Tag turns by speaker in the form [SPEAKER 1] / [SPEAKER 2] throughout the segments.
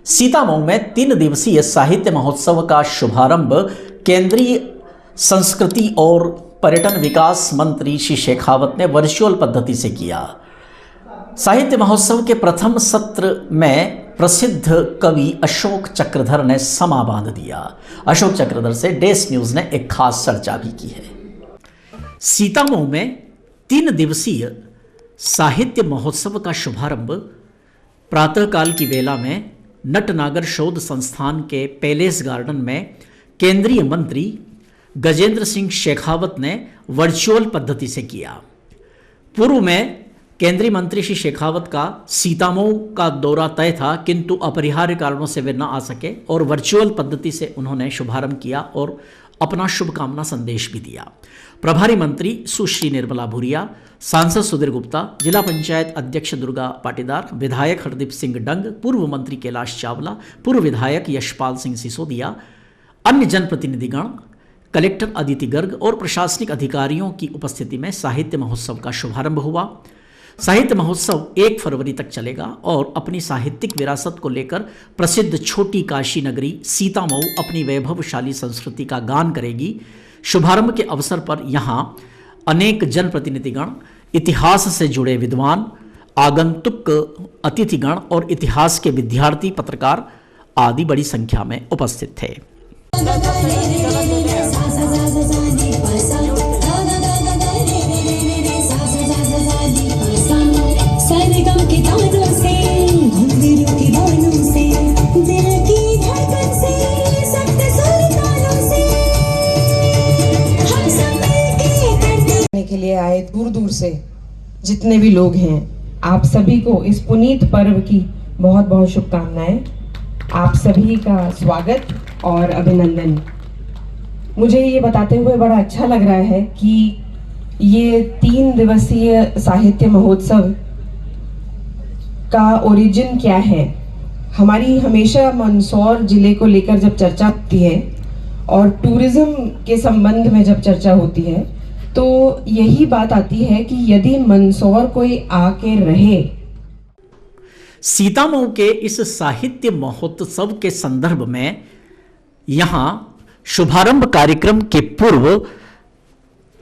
[SPEAKER 1] सीतामऊ में 3 दिवसीय साहित्य महोत्सव का शुभारंभ केंद्रीय संस्कृति और पर्यटन विकास मंत्री श्री शेखावत ने वर्चुअल पद्धति से किया। साहित्य महोत्सव के प्रथम सत्र में प्रसिद्ध कवि अशोक चक्रधर ने समा बांध दिया। अशोक चक्रधर से डेस्क न्यूज ने एक खास चर्चा भी की है। सीतामऊ में 3 दिवसीय साहित्य महोत्सव का शुभारंभ प्रातःकाल की वेला में नटनागर शोध संस्थान के पैलेस गार्डन में केंद्रीय मंत्री गजेंद्र सिंह शेखावत ने वर्चुअल पद्धति से किया। पूर्व में केंद्रीय मंत्री श्री शेखावत का सीतामऊ का दौरा तय था, किंतु अपरिहार्य कारणों से वे न आ सके और वर्चुअल पद्धति से उन्होंने शुभारंभ किया और अपना शुभकामना संदेश भी दिया। प्रभारी मंत्री सुश्री निर्मला भूरिया, सांसद सुधीर गुप्ता, जिला पंचायत अध्यक्ष दुर्गा पाटीदार, विधायक हरदीप सिंह डंग, पूर्व मंत्री कैलाश चावला, पूर्व विधायक यशपाल सिंह सिसोदिया, अन्य जनप्रतिनिधिगण, कलेक्टर अदिति गर्ग और प्रशासनिक अधिकारियों की उपस्थिति में साहित्य महोत्सव का शुभारंभ हुआ। साहित्य महोत्सव 1 फरवरी तक चलेगा और अपनी साहित्यिक विरासत को लेकर प्रसिद्ध छोटी काशी नगरी सीतामऊ अपनी वैभवशाली संस्कृति का गान करेगी। शुभारंभ के अवसर पर यहाँ अनेक जनप्रतिनिधिगण, इतिहास से जुड़े विद्वान, आगंतुक अतिथिगण और इतिहास के विद्यार्थी, पत्रकार आदि बड़ी संख्या में उपस्थित थे।
[SPEAKER 2] के लिए आए दूर दूर से जितने भी लोग हैं, आप सभी को इस पुनीत पर्व की बहुत बहुत शुभकामनाएं। आप सभी का स्वागत और अभिनंदन। मुझे ये बताते हुए बड़ा अच्छा लग रहा है कि ये 3 दिवसीय साहित्य महोत्सव का ओरिजिन क्या है। हमारी हमेशा मंदसौर जिले को लेकर जब चर्चा होती है और टूरिज्म के संबंध में जब चर्चा होती है तो यही बात आती है कि यदि मंदसौर कोई आके रहे।
[SPEAKER 1] सीतामऊ के इस साहित्य महोत्सव के संदर्भ में यहाँ शुभारंभ कार्यक्रम के पूर्व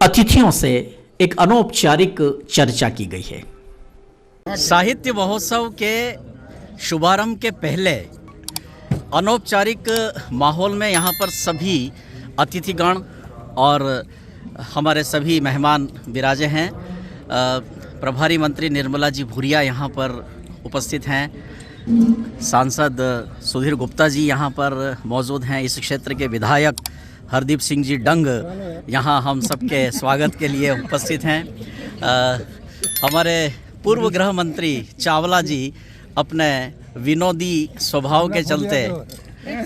[SPEAKER 1] अतिथियों से एक अनौपचारिक चर्चा की गई है।
[SPEAKER 3] साहित्य महोत्सव के शुभारंभ के पहले अनौपचारिक माहौल में यहाँ पर सभी अतिथिगण और हमारे सभी मेहमान विराजे हैं। प्रभारी मंत्री निर्मला जी भूरिया यहाँ पर उपस्थित हैं। सांसद सुधीर गुप्ता जी यहाँ पर मौजूद हैं। इस क्षेत्र के विधायक हरदीप सिंह जी डंग यहाँ हम सबके स्वागत के लिए उपस्थित हैं। हमारे पूर्व गृह मंत्री चावला जी अपने विनोदी स्वभाव के चलते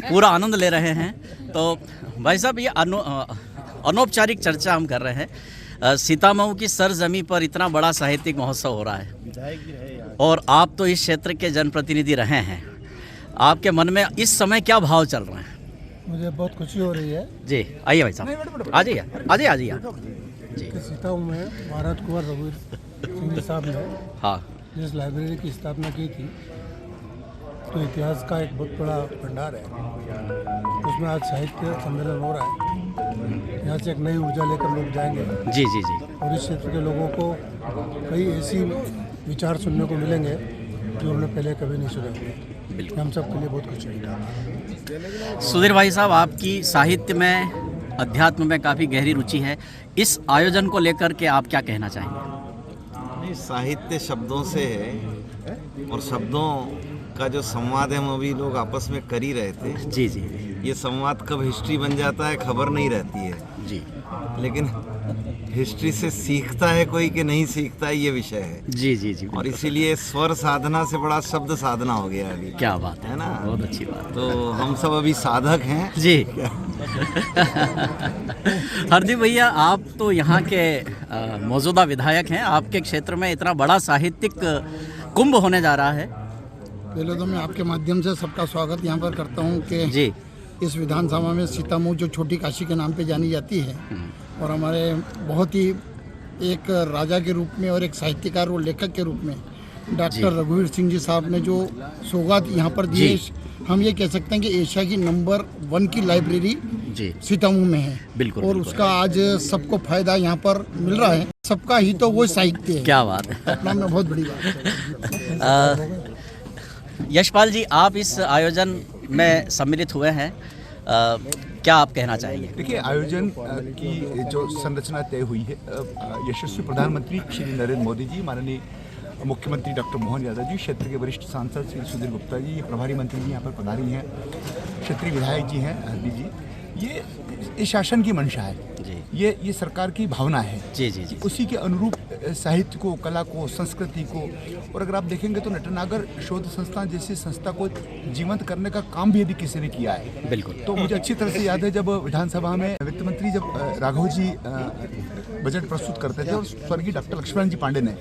[SPEAKER 3] पूरा आनंद ले रहे हैं। तो भाई साहब, ये अनौपचारिक चर्चा हम कर रहे हैं। सीतामऊ की सरजमी पर इतना बड़ा साहित्यिक महोत्सव हो रहा है और आप तो इस क्षेत्र के जनप्रतिनिधि रहे हैं। आपके मन में इस समय क्या भाव चल रहे हैं?
[SPEAKER 4] मुझे बहुत खुशी हो रही है
[SPEAKER 3] जी। आइए भाई साहब, आ जाइए जी।
[SPEAKER 4] सीतामऊ में महाराज कुंवर रघुवीर सिंह साहब ने
[SPEAKER 3] हाँ
[SPEAKER 4] जिस लाइब्रेरी की स्थापना की थी, तो इतिहास का एक बहुत बड़ा भंडार है। उसमें आज साहित्य सम्मेलन हो रहा है। यहाँ से एक नई ऊर्जा लेकर लोग जाएंगे
[SPEAKER 3] जी।
[SPEAKER 4] और इस क्षेत्र के लोगों को कई ऐसी विचार सुनने को मिलेंगे जो हमने पहले कभी नहीं सुने होंगे। हम सब के लिए बहुत खुशी है।
[SPEAKER 3] सुधीर भाई साहब, आपकी साहित्य में, अध्यात्म में काफ़ी गहरी रुचि है। इस आयोजन को लेकर के आप क्या कहना चाहेंगे?
[SPEAKER 5] साहित्य शब्दों से है और शब्दों का जो संवाद है वो भी लोग आपस में कर ही रहे थे।
[SPEAKER 3] जी।
[SPEAKER 5] ये संवाद कब हिस्ट्री बन जाता है खबर नहीं रहती है
[SPEAKER 3] जी।
[SPEAKER 5] लेकिन हिस्ट्री से सीखता है कोई कि नहीं सीखता है, ये विषय है।
[SPEAKER 3] जी।
[SPEAKER 5] और इसीलिए स्वर साधना से बड़ा शब्द साधना हो गया अभी।
[SPEAKER 3] क्या बात
[SPEAKER 5] है ना,
[SPEAKER 3] बहुत अच्छी बात।
[SPEAKER 5] तो हम सब अभी साधक हैं
[SPEAKER 3] जी। हरदीप भैया, आप तो यहाँ के मौजूदा विधायक हैं। आपके क्षेत्र में इतना बड़ा साहित्यिक कुंभ होने जा रहा है।
[SPEAKER 4] पहले तो मैं आपके माध्यम से सबका स्वागत यहाँ पर करता हूँ कि
[SPEAKER 3] जी।
[SPEAKER 4] इस विधानसभा में सीतामऊ जो छोटी काशी के नाम पे जानी जाती है और हमारे बहुत ही एक राजा के रूप में और एक साहित्यकार और लेखक के रूप में डॉक्टर रघुवीर सिंह जी साहब ने जो सौगात यहाँ पर दी है, हम ये कह सकते हैं कि एशिया की नंबर 1 की लाइब्रेरी
[SPEAKER 3] जी
[SPEAKER 4] सीतामऊ में है।
[SPEAKER 3] बिल्कुल,
[SPEAKER 4] और
[SPEAKER 3] बिल्कुल।
[SPEAKER 4] उसका आज सबको फायदा यहाँ पर मिल रहा है। सबका ही तो वो साहित्य है।
[SPEAKER 3] क्या बात है।
[SPEAKER 4] अपना में बहुत बड़ी बात है।
[SPEAKER 3] यशपाल जी, आप इस आयोजन में सम्मिलित हुए हैं, क्या आप कहना चाहेंगे?
[SPEAKER 6] देखिए, आयोजन की जो संरचना तय हुई है, यशस्वी प्रधानमंत्री श्री नरेंद्र मोदी जी, माननीय मुख्यमंत्री डॉक्टर मोहन यादव जी, क्षेत्र के वरिष्ठ सांसद श्री सुधीर गुप्ता जी, प्रभारी मंत्री जी यहाँ पर पधारी हैं, क्षेत्रीय विधायक जी हैं हरदी जी, ये शासन की मंशा है
[SPEAKER 3] जी,
[SPEAKER 6] ये सरकार की भावना है
[SPEAKER 3] जी जी जी।
[SPEAKER 6] उसी के अनुरूप साहित्य को, कला को, संस्कृति को, और अगर आप देखेंगे तो नटनागर शोध संस्थान जैसी संस्था को जीवंत करने का काम भी यदि किसी ने किया है,
[SPEAKER 3] बिल्कुल।
[SPEAKER 6] तो मुझे अच्छी तरह से याद है जब विधानसभा में वित्त मंत्री जब राघव जी बजट प्रस्तुत करते थे और स्वर्गीय डॉक्टर लक्ष्मण जी पांडे ने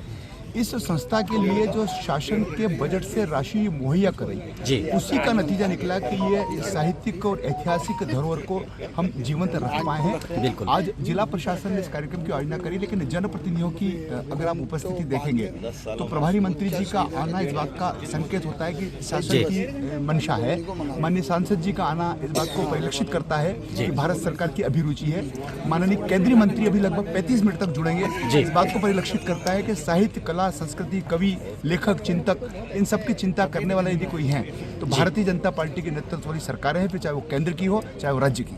[SPEAKER 6] इस संस्था के लिए जो शासन के बजट से राशि मुहैया कराई,
[SPEAKER 3] जी,
[SPEAKER 6] उसी का नतीजा निकला कि ये साहित्यिक और ऐतिहासिक धरोहर को हम जीवंत रख पाए हैं।
[SPEAKER 3] बिल्कुल।
[SPEAKER 6] आज जिला प्रशासन ने इस कार्यक्रम की आयोजना करी, लेकिन जनप्रतिनिधियों की अगर आप उपस्थिति देखेंगे तो प्रभारी मंत्री जी का आना इस बात का संकेत होता है कि शासन की मंशा है। माननीय सांसद जी का आना इस बात को परिलक्षित करता है कि भारत सरकार की अभिरुचि है। माननीय केंद्रीय मंत्री अभी लगभग 35 मिनट तक जुड़ेंगे, इस बात को परिलक्षित करता है कि साहित्य, कला, संस्कृति, कवि, लेखक, चिंतक, इन सब की चिंता करने वाला यदि कोई है तो भारतीय जनता पार्टी के नेतृत्व वाली सरकारें हैं, फिर चाहे वो केंद्र की हो चाहे वो राज्य की।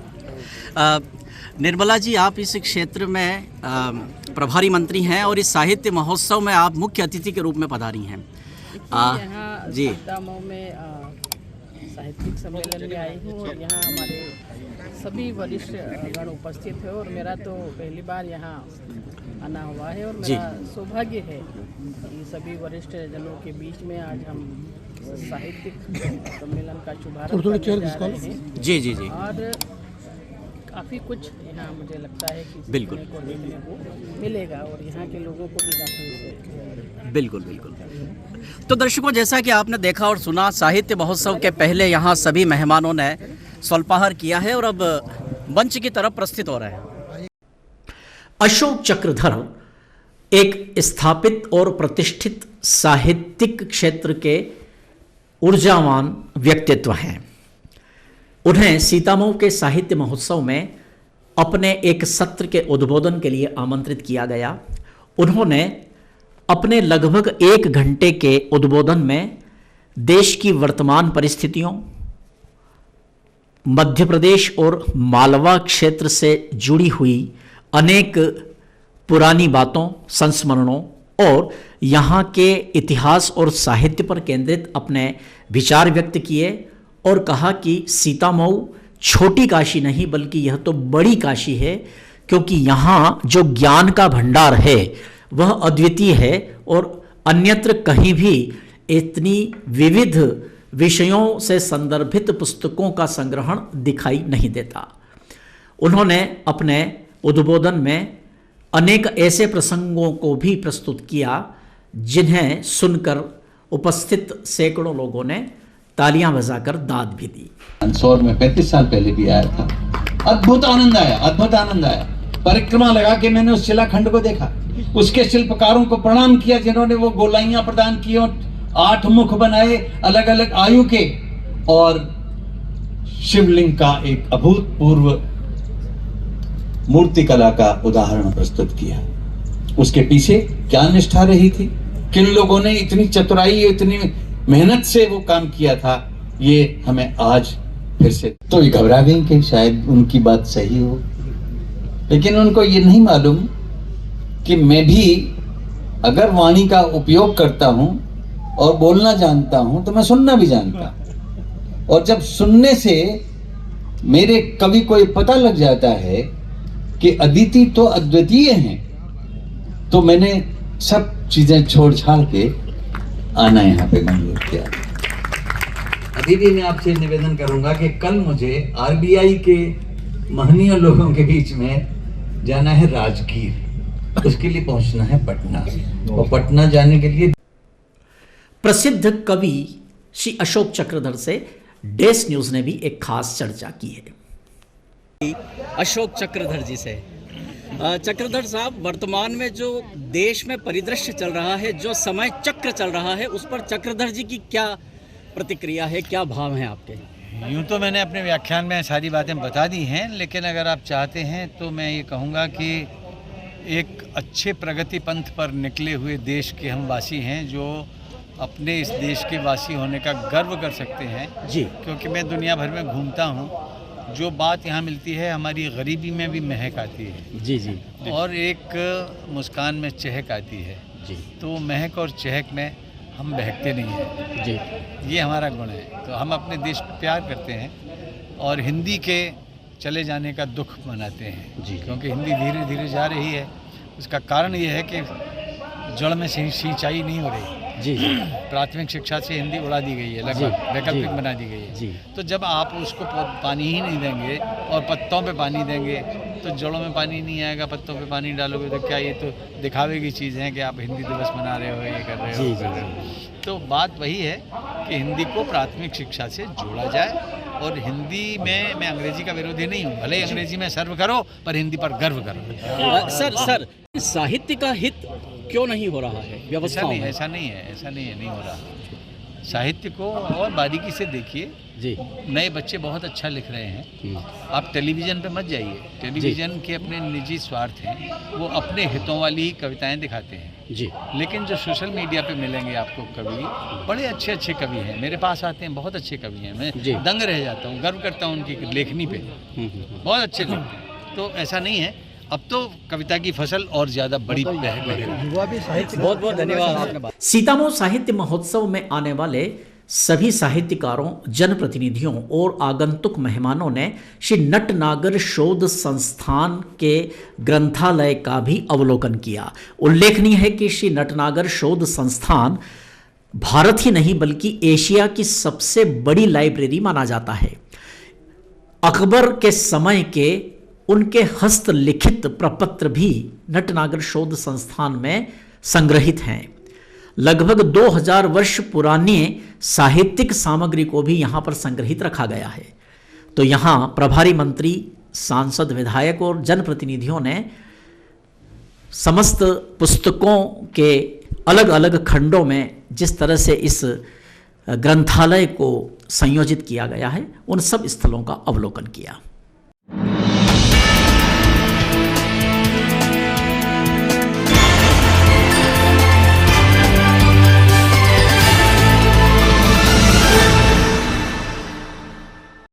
[SPEAKER 3] निर्मला जी, आप इस क्षेत्र में प्रभारी मंत्री हैं और इस साहित्य महोत्सव में आप मुख्य अतिथि के रूप में पधारी हैं।
[SPEAKER 7] यहाँ
[SPEAKER 3] जी,
[SPEAKER 7] सीतामऊ में साहित्यिक सम्मेलन में आई हूँ और यहाँ हमारे सभी वरिष्ठ गण उपस्थित है और मेरा तो पहली बार यहाँ आना हुआ है और मेरा सौभाग्य है कि सभी वरिष्ठ जनों के बीच में आज हम साहित्यिक सम्मेलन का शुभारंभ करने जा रहे हैं।
[SPEAKER 3] जी जी जी,
[SPEAKER 7] और काफ़ी कुछ यहाँ मुझे लगता है कि
[SPEAKER 3] बिल्कुल।
[SPEAKER 7] सीखने को देखने को मिलेगा और यहाँ के लोगों को भी काफ़ी
[SPEAKER 3] बिल्कुल बिल्कुल। तो दर्शकों, जैसा कि आपने देखा और सुना, साहित्य महोत्सव के पहले यहाँ सभी मेहमानों ने स्वल्पाहार किया है और अब मंच की तरफ प्रस्तुत हो रहे हैं। अशोक चक्रधर एक स्थापित और प्रतिष्ठित साहित्यिक क्षेत्र के ऊर्जावान व्यक्तित्व हैं। उन्हें सीतामऊ के साहित्य महोत्सव में अपने एक सत्र के उद्बोधन के लिए आमंत्रित किया गया। उन्होंने अपने लगभग 1 घंटे के उद्बोधन में देश की वर्तमान परिस्थितियों, मध्य प्रदेश और मालवा क्षेत्र से जुड़ी हुई अनेक पुरानी बातों, संस्मरणों और यहाँ के इतिहास और साहित्य पर केंद्रित अपने विचार व्यक्त किए और कहा कि सीतामऊ छोटी काशी नहीं बल्कि यह तो बड़ी काशी है, क्योंकि यहाँ जो ज्ञान का भंडार है वह अद्वितीय है और अन्यत्र कहीं भी इतनी विविध विषयों से संदर्भित पुस्तकों का संग्रहण दिखाई नहीं देता। उन्होंने अपने उद्बोधन में अनेक ऐसे प्रसंगों को भी प्रस्तुत किया जिन्हें सुनकर उपस्थित सैकड़ों लोगों ने तालियां बजाकर दाद भी दी।
[SPEAKER 8] मंदसौर में 35 साल पहले भी आया था। अद्भुत आनंद आया, अद्भुत आनंद आया। परिक्रमा लगा के मैंने उस शिलाखंड को देखा, उसके शिल्पकारों को प्रणाम किया जिन्होंने वो गोलाइयां प्रदान की और 8 मुख बनाए अलग अलग आयु के, और शिवलिंग का एक अभूतपूर्व मूर्ति कला का उदाहरण प्रस्तुत किया। उसके पीछे क्या निष्ठा रही थी, किन लोगों ने इतनी चतुराई, इतनी मेहनत से वो काम किया था, ये हमें आज फिर से तो घबरा गई कि शायद उनकी बात सही हो, लेकिन उनको ये नहीं मालूम कि मैं भी अगर वाणी का उपयोग करता हूं और बोलना जानता हूं तो मैं सुनना भी जानता हूं, और जब सुनने से मेरे कवि को ये पता लग जाता है कि अदिति तो अद्वितीय हैं, तो मैंने सब चीजें छोड़ छाड़ के आना यहाँ पे मंजूर किया। अदिति, मैं आपसे निवेदन करूंगा कि कल मुझे आरबीआई के महनीय लोगों के बीच में जाना है राजगीर, उसके लिए पहुंचना है पटना, और पटना जाने के लिए
[SPEAKER 1] प्रसिद्ध कवि श्री अशोक चक्रधर से डेस न्यूज ने भी एक खास चर्चा की है।
[SPEAKER 3] अशोक चक्रधर जी से चक्रधर साहब, वर्तमान में जो देश में परिदृश्य चल रहा है, जो समय चक्र चल रहा है, उस पर चक्रधर जी की क्या प्रतिक्रिया है, क्या भाव हैं आपके?
[SPEAKER 9] यूँ तो मैंने अपने व्याख्यान में सारी बातें बता दी हैं, लेकिन अगर आप चाहते हैं तो मैं ये कहूँगा कि एक अच्छे प्रगति पंथ पर निकले हुए देश के हम वासी हैं, जो अपने इस देश के वासी होने का गर्व कर सकते हैं
[SPEAKER 3] जी।
[SPEAKER 9] क्योंकि मैं दुनिया भर में घूमता हूँ, जो बात यहाँ मिलती है हमारी गरीबी में भी महक आती है
[SPEAKER 3] जी जी।
[SPEAKER 9] और एक मुस्कान में चहक आती है
[SPEAKER 3] जी।
[SPEAKER 9] तो महक और चहक में हम बहकते नहीं हैं
[SPEAKER 3] जी।
[SPEAKER 9] ये हमारा गुण है। तो हम अपने देश को प्यार करते हैं और हिंदी के चले जाने का दुख मनाते हैं
[SPEAKER 3] जी।
[SPEAKER 9] क्योंकि हिंदी धीरे धीरे जा रही है। उसका कारण ये है कि जड़ में सिंचाई नहीं हो रही
[SPEAKER 3] जी जी।
[SPEAKER 9] प्राथमिक शिक्षा से हिंदी उड़ा दी गई है, लगभग वैकल्पिक बना दी गई है
[SPEAKER 3] जी।
[SPEAKER 9] तो जब आप उसको पानी ही नहीं देंगे और पत्तों पे पानी देंगे तो जड़ों में पानी नहीं आएगा। पत्तों पे पानी डालोगे तो क्या ये तो दिखावे की चीज़ है कि आप हिंदी दिवस मना रहे हो, ये कर रहे हो,
[SPEAKER 3] जी,
[SPEAKER 9] वो कर रहे हो। तो बात वही है कि हिंदी को प्राथमिक शिक्षा से जोड़ा जाए और हिंदी में मैं अंग्रेजी का विरोधी नहीं हूँ, भले ही अंग्रेजी में सर्व करो पर हिंदी पर गर्व करो।
[SPEAKER 3] सर साहित्य का हित क्यों नहीं हो रहा है व्यवस्था में?
[SPEAKER 9] ऐसा नहीं है, नहीं हो रहा। साहित्य को और बारीकी से देखिए
[SPEAKER 3] जी।
[SPEAKER 9] नए बच्चे बहुत अच्छा लिख रहे हैं। आप टेलीविज़न पे मत जाइए, टेलीविज़न के अपने निजी स्वार्थ हैं, वो अपने हितों वाली ही कविताएं दिखाते हैं
[SPEAKER 3] जी।
[SPEAKER 9] लेकिन जो सोशल मीडिया पे मिलेंगे आपको कवि, बड़े अच्छे अच्छे कवि हैं, मेरे पास आते हैं, बहुत अच्छे कवि हैं, मैं दंग रह जाता हूँ, गर्व करता हूँ उनकी लेखनी पे, बहुत अच्छे लिखते हैं। तो ऐसा नहीं है, अब तो कविता की फसल और ज़्यादा बड़ी बढ़ेगी।
[SPEAKER 3] बहुत बहुत धन्यवाद आपने
[SPEAKER 1] सीतामऊ साहित्य महोत्सव में आने वाले सभी साहित्यकारों, जनप्रतिनिधियों और आगंतुक मेहमानों ने श्री नटनागर शोध संस्थान के ग्रंथालय का भी अवलोकन किया। उल्लेखनीय है कि श्री नटनागर शोध संस्थान भारत ही नहीं बल्कि एशिया की सबसे बड़ी लाइब्रेरी माना जाता है। अकबर के समय के उनके हस्तलिखित प्रपत्र भी नटनागर शोध संस्थान में संग्रहित हैं। लगभग 2000 वर्ष पुरानी साहित्यिक सामग्री को भी यहाँ पर संग्रहित रखा गया है। तो यहाँ प्रभारी मंत्री, सांसद, विधायक और जनप्रतिनिधियों ने समस्त पुस्तकों के अलग अलग खंडों में जिस तरह से इस ग्रंथालय को संयोजित किया गया है, उन सब स्थलों का अवलोकन किया।